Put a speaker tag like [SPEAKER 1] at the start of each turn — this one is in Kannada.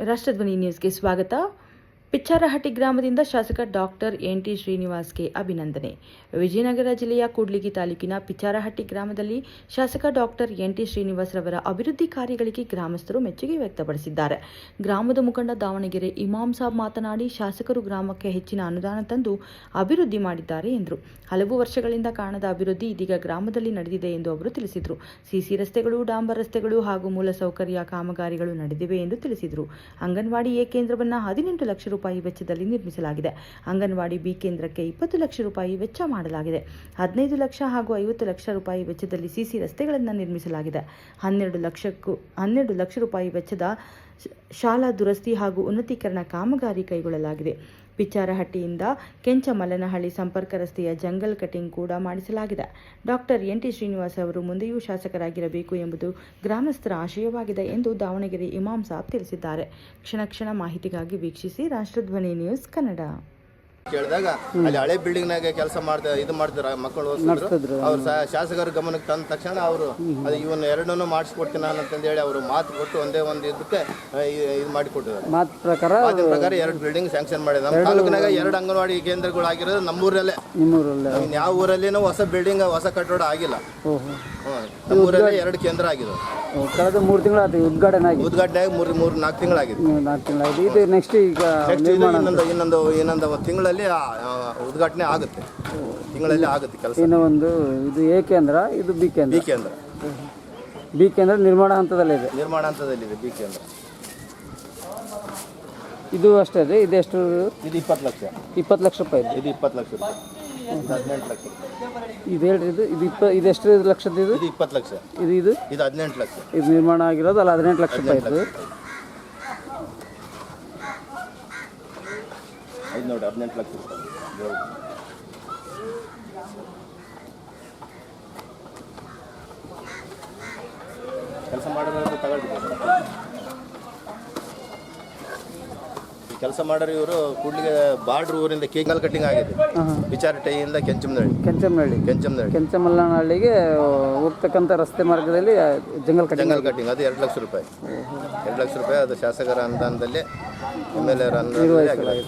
[SPEAKER 1] ರಾಷ್ಟ್ರಧ್ವನಿ ನ್ಯೂಸ್ಗೆ ಸ್ವಾಗತ. ಪಿಚ್ಚಾರಹಟ್ಟಿ ಗ್ರಾಮದಿಂದ ಶಾಸಕ ಡಾಕ್ಟರ್ ಎನ್.ಟಿ. ಶ್ರೀನಿವಾಸ್ಗೆ ಅಭಿನಂದನೆ. ವಿಜಯನಗರ ಜಿಲ್ಲೆಯ ಕೂಡ್ಲಿಗಿ ತಾಲೂಕಿನ ಪಿಚ್ಚಾರಹಟ್ಟಿ ಗ್ರಾಮದಲ್ಲಿ ಶಾಸಕ ಡಾಕ್ಟರ್ ಎನ್.ಟಿ. ಶ್ರೀನಿವಾಸ್ ರವರ ಅಭಿವೃದ್ಧಿ ಕಾರ್ಯಗಳಿಗೆ ಗ್ರಾಮಸ್ಥರು ಮೆಚ್ಚುಗೆ ವ್ಯಕ್ತಪಡಿಸಿದ್ದಾರೆ. ಗ್ರಾಮದ ಮುಖಂಡ ದಾವಣಗೆರೆ ಇಮಾಮ್ ಸಾಬ್ ಮಾತನಾಡಿ, ಶಾಸಕರು ಗ್ರಾಮಕ್ಕೆ ಹೆಚ್ಚಿನ ಅನುದಾನ ತಂದು ಅಭಿವೃದ್ಧಿ ಮಾಡಿದ್ದಾರೆ ಎಂದರು. ಹಲವು ವರ್ಷಗಳಿಂದ ಕಾಣದ ಅಭಿವೃದ್ಧಿ ಇದೀಗ ಗ್ರಾಮದಲ್ಲಿ ನಡೆದಿದೆ ಎಂದು ಅವರು ತಿಳಿಸಿದರು. ಸಿಸಿ ರಸ್ತೆಗಳು, ಡಾಂಬರ್ ರಸ್ತೆಗಳು ಹಾಗೂ ಮೂಲಸೌಕರ್ಯ ಕಾಮಗಾರಿಗಳು ನಡೆದಿವೆ ಎಂದು ತಿಳಿಸಿದರು. ಅಂಗನವಾಡಿ ಎ ಕೇಂದ್ರವನ್ನು 18 ಲಕ್ಷ ರೂಪಾಯಿ ವೆಚ್ಚದಲ್ಲಿ ನಿರ್ಮಿಸಲಾಗಿದೆ. ಅಂಗನವಾಡಿ ಬಿ ಕೇಂದ್ರಕ್ಕೆ 20 ಲಕ್ಷ ರೂಪಾಯಿ ವೆಚ್ಚ ಮಾಡಲಾಗಿದೆ. 15 ಲಕ್ಷ ಹಾಗೂ 50 ಲಕ್ಷ ರೂಪಾಯಿ ವೆಚ್ಚದಲ್ಲಿ ಸಿಸಿ ರಸ್ತೆಗಳನ್ನು ನಿರ್ಮಿಸಲಾಗಿದೆ. 12 ಲಕ್ಷ ರೂಪಾಯಿ ವೆಚ್ಚದ ಶಾಲಾ ದುರಸ್ತಿ ಹಾಗೂ ಉನ್ನತೀಕರಣ ಕಾಮಗಾರಿ ಕೈಗೊಳ್ಳಲಾಗಿದೆ. ಪಿಚ್ಚಾರಹಟ್ಟಿಯಿಂದ ಕೆಂಚಮಲ್ಲನಹಳ್ಳಿ ಸಂಪರ್ಕ ರಸ್ತೆಯ ಜಂಗಲ್ ಕಟಿಂಗ್ ಕೂಡ ಮಾಡಿಸಲಾಗಿದೆ. ಡಾಕ್ಟರ್ ಎನ್.ಟಿ. ಶ್ರೀನಿವಾಸ್ ಅವರು ಮುಂದೆಯೂ ಶಾಸಕರಾಗಿರಬೇಕು ಎಂಬುದು ಗ್ರಾಮಸ್ಥರ ಆಶಯವಾಗಿದೆ ಎಂದು ದಾವಣಗೆರೆ ಇಮಾಮ್ ಸಾಬ್ ತಿಳಿಸಿದ್ದಾರೆ. ಕ್ಷಣ ಮಾಹಿತಿಗಾಗಿ ವೀಕ್ಷಿಸಿ ರಾಷ್ಟ್ರಧ್ವನಿ ನ್ಯೂಸ್ ಕನ್ನಡ.
[SPEAKER 2] ಕೇಳಿದಾಗ ಅಲ್ಲಿ ಹಳೆ ಬಿಲ್ಡಿಂಗ್ ನಾಗ ಕೆಲಸ ಮಾಡ್ತಾರೆ ಮಕ್ಕಳು ಅವ್ರು ಶಾಸಕರ ಗಮನಕ್ಕೆ ತಂದ ತಕ್ಷಣ ಅವರು ಅದು ಇವನ್ ಎರಡನ್ನೂ ಮಾಡಿಸ್ಕೊಡ್ತೀನಿ ನಾನು ಅಂತಂದು ಹೇಳಿ ಅವರು ಮಾತು ಕೊಟ್ಟು ಒಂದೇ ಒಂದು ಇದಕ್ಕೆ ಇದು ಮಾಡಿಕೊಟ್ಟಿದ್ದಾರೆ. ಮಾತಿನ ಪ್ರಕಾರ 2 ಬಿಲ್ಡಿಂಗ್ ಸ್ಯಾಂಕ್ಷನ್ ಮಾಡಿದ್ದಾರೆ. ನಮ್ಮ ತಾಲೂಕಿನಾಗ 2 ಅಂಗನವಾಡಿ ಕೇಂದ್ರಗಳು ಆಗಿರೋದು ನಮ್ಮೂರಲ್ಲೇ. ಯಾವ ಊರಲ್ಲಿನೂ ಹೊಸ ಬಿಲ್ಡಿಂಗ್ ಹೊಸ ಕಟ್ಟಡ ಆಗಿಲ್ಲ. ನಮ್ಮೂರಲ್ಲೇ 2 ಕೇಂದ್ರ ಆಗಿದೆ.
[SPEAKER 3] ಕಳೆದ 3 ತಿಂಗಳು ಉದ್ಘಾಟನೆ
[SPEAKER 2] 4 ತಿಂಗಳಾಗಿದೆ.
[SPEAKER 3] ಇದು ನೆಕ್ಸ್ಟ್ ಈಗ
[SPEAKER 2] ಇನ್ನೊಂದು ತಿಂಗಳಲ್ಲಿ ಉದ್ಘಾಟನೆ ಆಗುತ್ತೆ. ತಿಂಗಳಲ್ಲಿ ಆಗುತ್ತೆ ಕೆಲಸ.
[SPEAKER 3] ಇನ್ನು ಒಂದು ಇದು ಎ ಕೇಂದ್ರ, ಇದು ಬಿ ಕೇಂದ್ರ. ಬಿ ಕೇಂದ್ರ ನಿರ್ಮಾಣ ಹಂತದಲ್ಲಿದೆ.
[SPEAKER 2] ಬಿ ಕೇಂದ್ರ
[SPEAKER 3] ಇದು ಅಷ್ಟೇ ಇದೆ. ಇದೆಷ್ಟು?
[SPEAKER 2] ಇದು 20 ಲಕ್ಷ.
[SPEAKER 3] 20 ಲಕ್ಷ ರೂಪಾಯಿ.
[SPEAKER 2] ಇದು 20 ಲಕ್ಷ ರೂಪಾಯಿ. 18 ಲಕ್ಷ.
[SPEAKER 3] ಇದು ಹೇಳ್ರಿ, ಇದೆಷ್ಟು ಲಕ್ಷದ? ಇದು
[SPEAKER 2] 20 ಲಕ್ಷ.
[SPEAKER 3] ಇದು
[SPEAKER 2] 18 ಲಕ್ಷ.
[SPEAKER 3] ಇದು ನಿರ್ಮಾಣ ಆಗಿರೋದು ಅಲ್ಲ, 18 ಲಕ್ಷ ರೂಪಾಯಿ.
[SPEAKER 2] ಇದು ನೋಡಿ 18 ಲಕ್ಷ ರೂಪಾಯಿ. ಕೆಲಸ ಮಾಡೋದು ತಗೊಳ್ತಿದ್ದಾರೆ. ಕೆಲಸ ಮಾಡೋರು ಇವರು ಕೂಡ್ಲಿಗೆ ಬಾರ್ಡ್ರ್ ಊರಿಂದ ಕೇಂಗಲ್ ಕಟ್ಟಿಂಗ್ ಆಗಿದೆ. ಪಿಚ್ಚಾರಹಟ್ಟಿಯಿಂದ
[SPEAKER 3] ಕೆಂಚಮಲ್ಲನಹಳ್ಳಿಗೆ ಹೋಗ್ತಕ್ಕಂಥ ರಸ್ತೆ ಮಾರ್ಗದಲ್ಲಿ ಜಂಗಲ್
[SPEAKER 2] ಕಟ್ಟಿಂಗ್ ಅದು 2 ಲಕ್ಷ ರೂಪಾಯಿ. 2 ಲಕ್ಷ ರೂಪಾಯಿ ಅದು ಶಾಸಕರ ಅನುದಾನದಲ್ಲಿ MLA ಅನುದಾನದಲ್ಲಿ